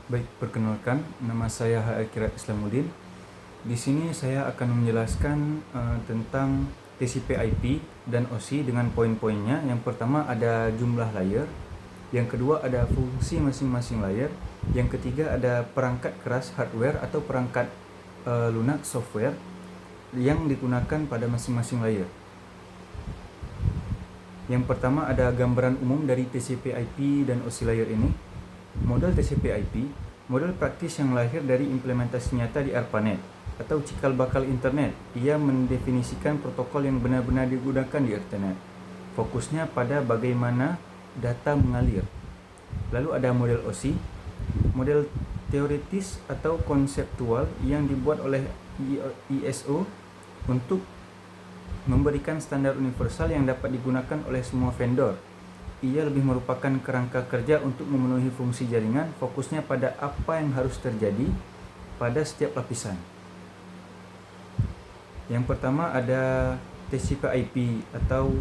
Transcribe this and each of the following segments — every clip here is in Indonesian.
Baik, perkenalkan, nama saya Hakirat Islamuddin. Di sini saya akan menjelaskan tentang TCP/IP dan OSI dengan poin-poinnya. Yang pertama ada jumlah layer, yang kedua ada fungsi masing-masing layer, yang ketiga ada perangkat keras hardware atau perangkat lunak software yang digunakan pada masing-masing layer. Yang pertama ada gambaran umum dari TCP/IP dan OSI layer ini. Model TCP/IP, model praktis yang lahir dari implementasi nyata di ARPANET atau cikal bakal internet. Ia mendefinisikan protokol yang benar-benar digunakan di internet. Fokusnya pada bagaimana data mengalir. Lalu ada model OSI, model teoritis atau konseptual yang dibuat oleh ISO untuk memberikan standar universal yang dapat digunakan oleh semua vendor. Ia lebih merupakan kerangka kerja untuk memenuhi fungsi jaringan, fokusnya pada apa yang harus terjadi pada setiap lapisan. Yang pertama ada TCP/IP atau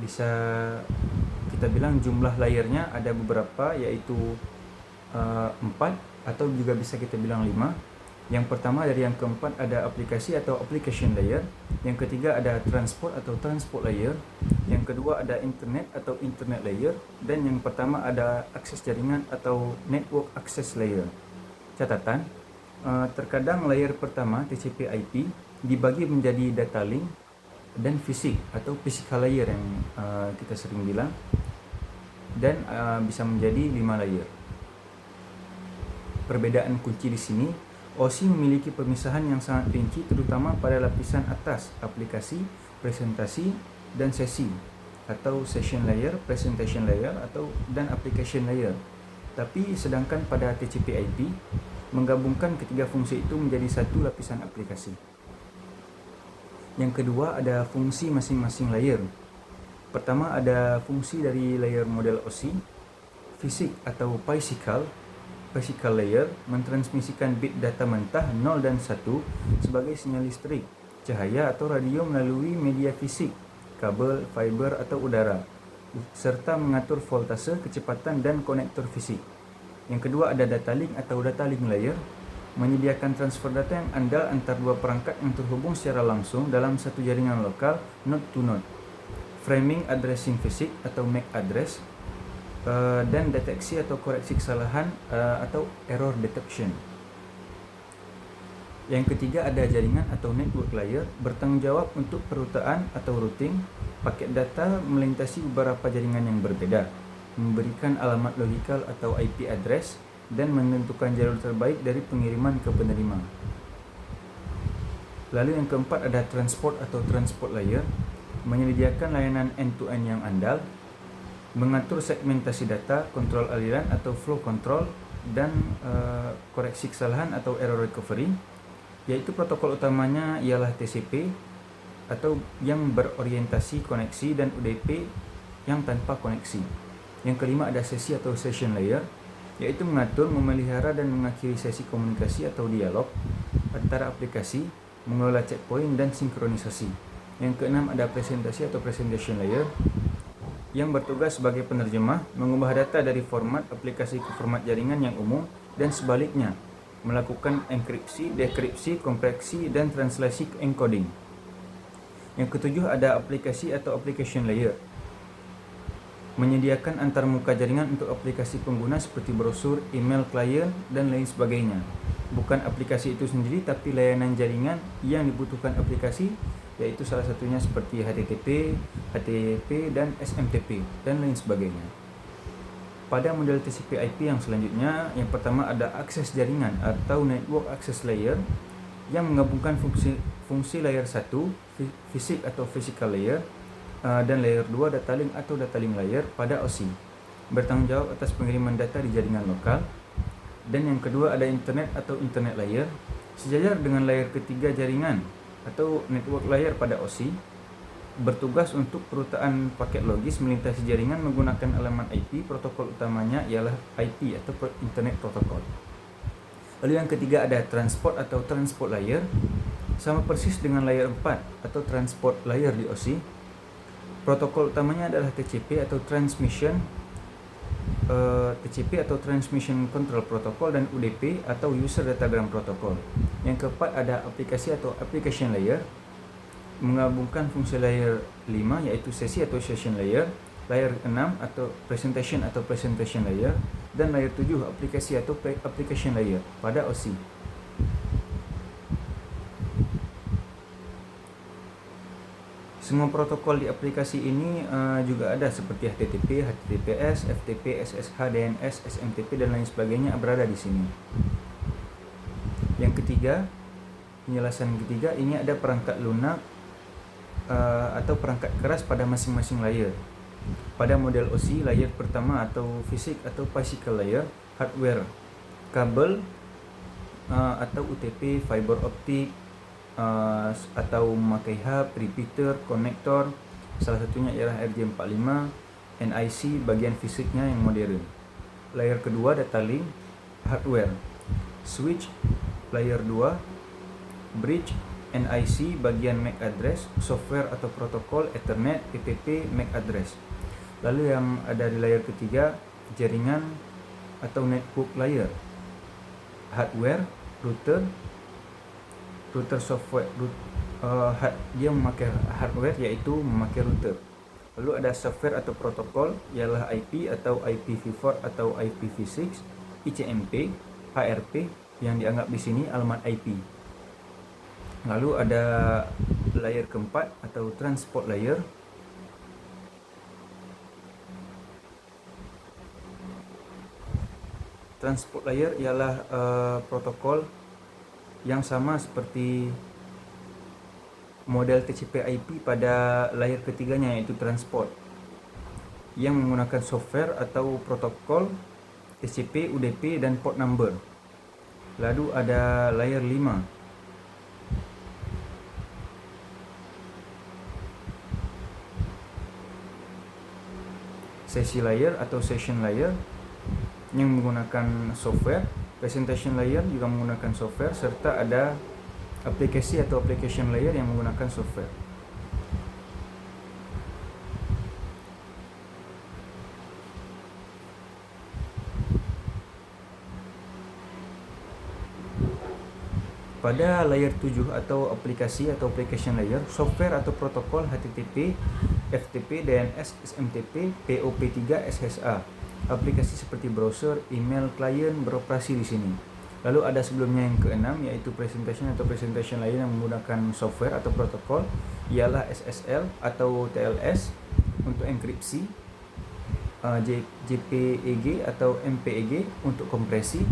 bisa kita bilang jumlah layernya ada beberapa, yaitu 4 atau juga bisa kita bilang 5. Yang pertama dari yang keempat ada aplikasi atau application layer, yang ketiga ada transport atau transport layer, yang kedua ada internet atau internet layer, dan yang pertama ada akses jaringan atau network access layer. Catatan, terkadang layer pertama TCP/IP dibagi menjadi data link dan fisik atau physical layer yang kita sering bilang, dan bisa menjadi 5 layer. Perbedaan kunci di sini, OSI memiliki pemisahan yang sangat rinci terutama pada lapisan atas, aplikasi, presentasi, dan sesi atau session layer, presentation layer, dan application layer. Tapi sedangkan pada TCP/IP menggabungkan ketiga fungsi itu menjadi satu lapisan aplikasi. Yang kedua ada fungsi masing-masing layer. Pertama ada fungsi dari layer model OSI, fisik atau physical layer mentransmisikan bit data mentah 0 dan 1 sebagai sinyal listrik, cahaya atau radio melalui media fisik, kabel, fiber atau udara, serta mengatur voltase, kecepatan, dan konektor fisik. Yang kedua ada data link atau data link layer, menyediakan transfer data yang andal antar dua perangkat yang terhubung secara langsung dalam satu jaringan lokal node to node, framing addressing fisik atau MAC address, dan deteksi atau koreksi kesalahan atau error detection. Yang ketiga ada jaringan atau network layer, bertanggung jawab untuk perutaan atau routing paket data melintasi beberapa jaringan yang berbeda, memberikan alamat logikal atau IP address, dan menentukan jalur terbaik dari pengiriman ke penerima. Lalu yang keempat ada transport atau transport layer, menyediakan layanan end-to-end yang andal, mengatur segmentasi data, kontrol aliran atau flow control, dan koreksi kesalahan atau error recovery, yaitu protokol utamanya ialah TCP atau yang berorientasi koneksi dan UDP yang tanpa koneksi. Yang kelima ada sesi atau session layer, yaitu mengatur, memelihara, dan mengakhiri sesi komunikasi atau dialog antara aplikasi, mengelola checkpoint, dan sinkronisasi. Yang keenam ada presentasi atau presentation layer, yang bertugas sebagai penerjemah, mengubah data dari format aplikasi ke format jaringan yang umum dan sebaliknya, melakukan enkripsi, dekripsi, kompreksi, dan translasi ke encoding. Yang ketujuh ada aplikasi atau application layer, menyediakan antarmuka jaringan untuk aplikasi pengguna seperti brosur, email klien, dan lain sebagainya. Bukan aplikasi itu sendiri, tapi layanan jaringan yang dibutuhkan aplikasi, yaitu salah satunya seperti HTTP, HTTP, dan SMTP, dan lain sebagainya. Pada model TCP/IP yang selanjutnya, yang pertama ada akses jaringan atau network access layer, yang menggabungkan fungsi layer 1, fisik atau physical layer, dan layer 2, data link atau data link layer pada OSI, bertanggung jawab atas pengiriman data di jaringan lokal. Dan yang kedua ada internet atau internet layer, sejajar dengan layer ketiga jaringan atau network layer pada OSI, bertugas untuk perutaan paket logis melintasi jaringan menggunakan elemen IP. Protokol utamanya ialah IP atau Internet Protocol. Lalu yang ketiga ada transport atau transport layer, sama persis dengan layer 4 atau transport layer di OSI. Protokol utamanya adalah TCP atau Transmission TCP atau Transmission Control Protocol, dan UDP atau User Datagram Protocol. Yang keempat ada aplikasi atau Application Layer, menggabungkan fungsi layer 5 yaitu sesi atau session layer, layer 6 atau presentation layer, dan layer 7 aplikasi atau application layer pada OSI. Semua protokol di aplikasi ini juga ada seperti HTTP, HTTPS, FTP, SSH, DNS, SMTP dan lain sebagainya berada di sini. Yang ketiga, penjelasan ketiga, ini ada perangkat lunak atau perangkat keras pada masing-masing layer. Pada model OSI, layer pertama atau fisik atau physical layer, hardware, kabel atau UTP, fiber optik, atau memakai hub, repeater, konektor, salah satunya ialah RJ45, NIC bagian fisiknya yang modern. Layer kedua data link, hardware, switch, layer 2, bridge, NIC bagian MAC address, software atau protokol, Ethernet, TTP, MAC address. Lalu yang ada di layer ketiga, jaringan atau network layer, hardware, router software, dia memakai hardware yaitu memakai router. Lalu ada software atau protokol ialah IP atau IPv4 atau IPv6, ICMP, HRP yang dianggap di sini alamat IP. Lalu ada layer keempat atau transport layer. Transport layer ialah protokol yang sama seperti model TCP/IP pada layer ketiganya yaitu transport, yang menggunakan software atau protokol TCP, UDP dan port number. Lalu ada layer 5. Sesi layer atau session layer yang menggunakan software. Presentation layer juga menggunakan software, serta ada aplikasi atau application layer yang menggunakan software. Pada layer 7 atau aplikasi atau application layer, software atau protokol HTTP, FTP, DNS, SMTP, POP3, SSH. Aplikasi seperti browser, email, klien beroperasi di sini. Lalu ada sebelumnya yang keenam yaitu presentation atau presentation lain yang menggunakan software atau protokol ialah SSL atau TLS untuk enkripsi, JPEG atau MPEG untuk kompresi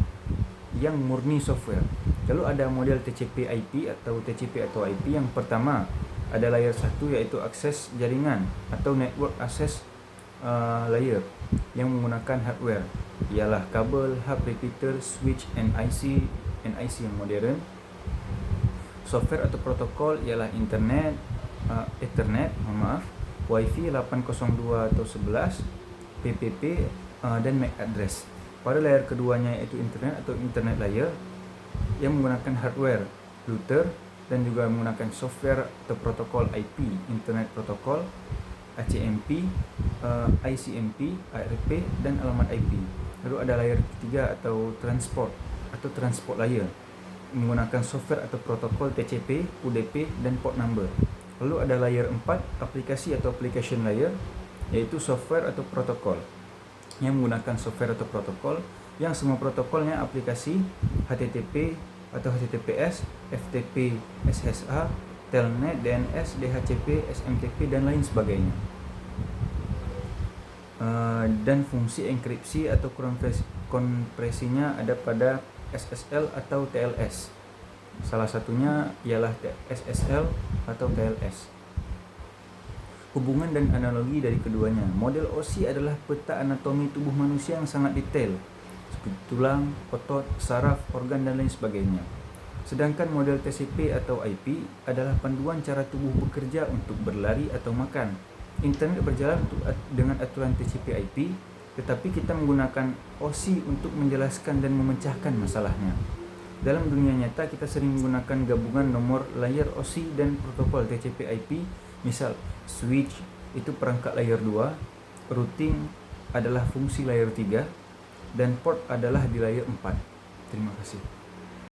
yang murni software. Lalu ada model TCP/IP atau TCP atau IP. Yang pertama ada layer 1 yaitu akses jaringan atau network access layer yang menggunakan hardware ialah kabel, hub, repeater, switch, NIC yang modern. Software atau protokol ialah internet, Ethernet, Wi-Fi 802 atau 11, PPP dan MAC address. Pada layer keduanya yaitu internet atau internet layer yang menggunakan hardware, router dan juga menggunakan software atau protokol IP, internet protokol, ACMP, ICMP, ARP dan alamat IP. Lalu ada layer ketiga atau transport layer menggunakan software atau protokol TCP, UDP dan port number. Lalu ada layer 4 aplikasi atau application layer yaitu software atau protokol yang menggunakan software atau protokol yang semua protokolnya aplikasi HTTP atau HTTPS, FTP, SSH, Telnet, DNS, DHCP, SMTP dan lain sebagainya. Dan fungsi enkripsi atau kompresinya ada pada SSL atau TLS. Salah satunya ialah SSL atau TLS. Hubungan dan analogi dari keduanya. Model OSI adalah peta anatomi tubuh manusia yang sangat detail, seperti tulang, otot, saraf, organ dan lain sebagainya. Sedangkan model TCP atau IP adalah panduan cara tubuh bekerja untuk berlari atau makan. Internet berjalan dengan aturan TCP/IP, tetapi kita menggunakan OSI untuk menjelaskan dan memecahkan masalahnya. Dalam dunia nyata kita sering menggunakan gabungan nomor layer OSI dan protokol TCP/IP. Misal, switch itu perangkat layer 2, routing adalah fungsi layer 3 dan port adalah di layer 4. Terima kasih.